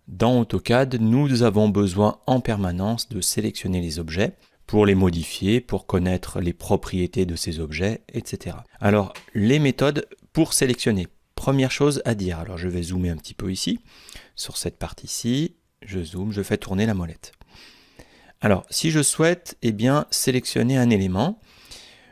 Dans AutoCAD, nous avons besoin en permanence de sélectionner les objets pour les modifier, pour connaître les propriétés de ces objets, etc. Alors, les méthodes pour sélectionner. Première chose à dire, alors je vais zoomer un petit peu ici, sur cette partie-ci, je zoome, je fais tourner la molette. Alors, si je souhaite sélectionner un élément,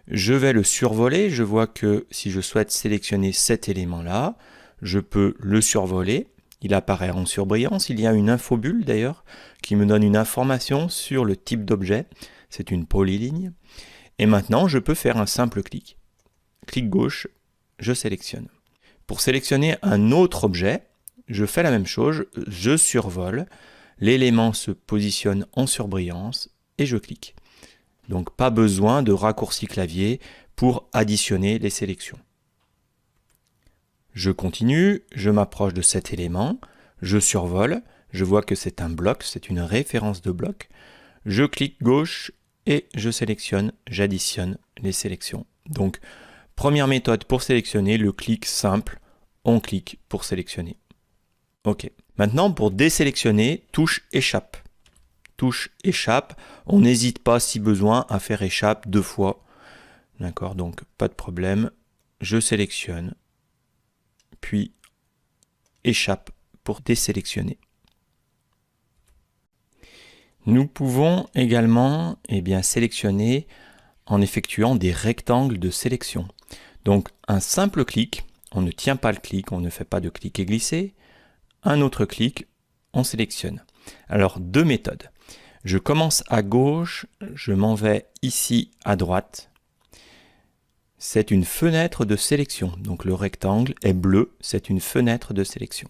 je vais le survoler. Je vois que si je souhaite sélectionner cet élément-là, je peux le survoler. Il apparaît en surbrillance. Il y a une infobulle d'ailleurs qui me donne une information sur le type d'objet. C'est une polyligne. Et maintenant, je peux faire un simple clic. Clic gauche, je sélectionne. Pour sélectionner un autre objet, je fais la même chose. Je survole. L'élément se positionne en surbrillance et je clique. Donc pas besoin de raccourci clavier pour additionner les sélections. Je continue, je m'approche de cet élément, je survole, je vois que c'est un bloc, c'est une référence de bloc. Je clique gauche et je sélectionne, j'additionne les sélections. Donc première méthode pour sélectionner, le clic simple, on clique pour sélectionner. OK. Maintenant, pour désélectionner, touche échappe. Touche échappe, on n'hésite pas si besoin à faire échappe 2 fois. D'accord, donc pas de problème. Je sélectionne, puis échappe pour désélectionner. Nous pouvons également sélectionner en effectuant des rectangles de sélection. Donc un simple clic, on ne tient pas le clic, on ne fait pas de clic et glisser. Un autre clic, on sélectionne. Alors 2 méthodes. Je commence à gauche, je m'en vais ici à droite. C'est une fenêtre de sélection. Donc le rectangle est bleu, c'est une fenêtre de sélection.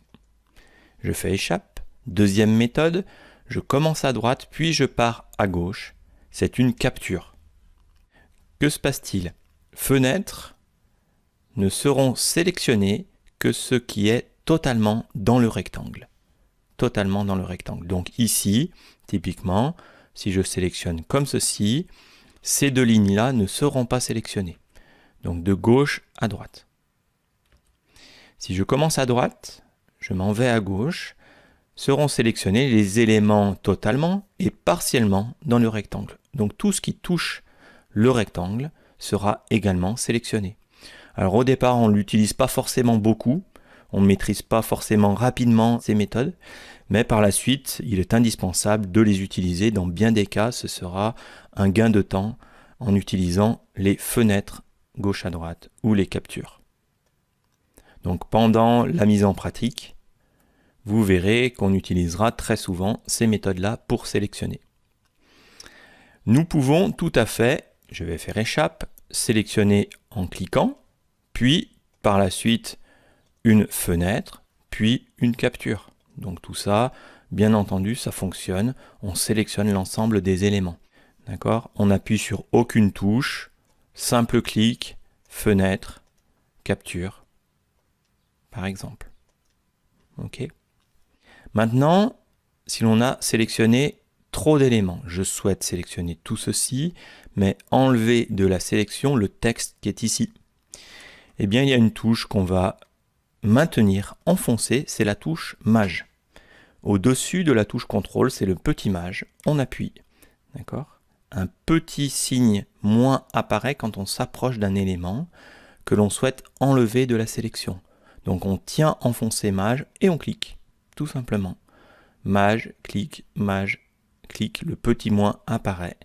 Je fais échappe. Deuxième méthode, je commence à droite, puis je pars à gauche. C'est une capture. Que se passe-t-il? Fenêtres ne seront sélectionnées que ce qui est totalement dans le rectangle. Totalement dans le rectangle. Donc ici, typiquement, si je sélectionne comme ceci, ces 2 lignes-là ne seront pas sélectionnées. Donc de gauche à droite. Si je commence à droite, je m'en vais à gauche, seront sélectionnés les éléments totalement et partiellement dans le rectangle. Donc tout ce qui touche le rectangle sera également sélectionné. Alors au départ, on ne l'utilise pas forcément beaucoup, on ne maîtrise pas forcément rapidement ces méthodes, mais par la suite, il est indispensable de les utiliser. Dans bien des cas, ce sera un gain de temps en utilisant les fenêtres gauche à droite ou les captures. Donc pendant la mise en pratique, vous verrez qu'on utilisera très souvent ces méthodes-là pour sélectionner. Nous pouvons tout à fait, je vais faire échappe, sélectionner en cliquant, puis par la suite une fenêtre, puis une capture. Donc tout ça, bien entendu, ça fonctionne. On sélectionne l'ensemble des éléments. D'accord? On appuie sur aucune touche, simple clic, fenêtre, capture, par exemple. OK. Maintenant, si l'on a sélectionné trop d'éléments, je souhaite sélectionner tout ceci, mais enlever de la sélection le texte qui est ici. Eh bien, il y a une touche qu'on va maintenir enfoncée, c'est la touche Maj. Au-dessus de la touche contrôle, c'est le petit Maj. On appuie. D'accord? Un petit signe moins apparaît quand on s'approche d'un élément que l'on souhaite enlever de la sélection. Donc on tient enfoncé Maj et on clique, tout simplement. Maj, clic, le petit moins apparaît.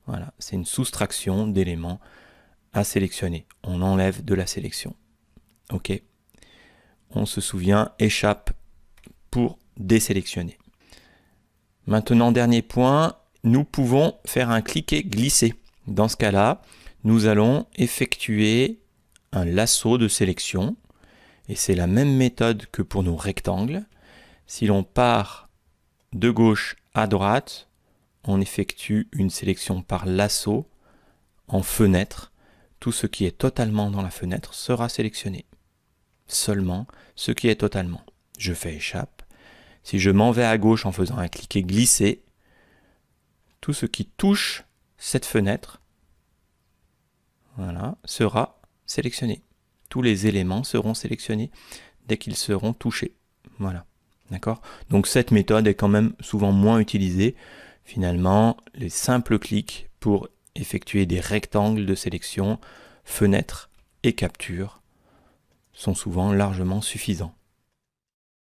Voilà, c'est une soustraction d'éléments à sélectionner. On enlève de la sélection. OK. On se souvient, échappe pour désélectionner. Maintenant, dernier point, nous pouvons faire un cliquer-glisser. Dans ce cas-là, nous allons effectuer un lasso de sélection. Et c'est la même méthode que pour nos rectangles. Si l'on part de gauche à droite, on effectue une sélection par lasso en fenêtre. Tout ce qui est totalement dans la fenêtre sera sélectionné. Seulement ce qui est totalement. Je fais échappe. Si je m'en vais à gauche en faisant un cliquer glisser, tout ce qui touche cette fenêtre, voilà, sera sélectionné. Tous les éléments seront sélectionnés dès qu'ils seront touchés. Voilà. D'accord ? Donc cette méthode est quand même souvent moins utilisée. Finalement, les simples clics pour effectuer des rectangles de sélection, fenêtres et capture sont souvent largement suffisants.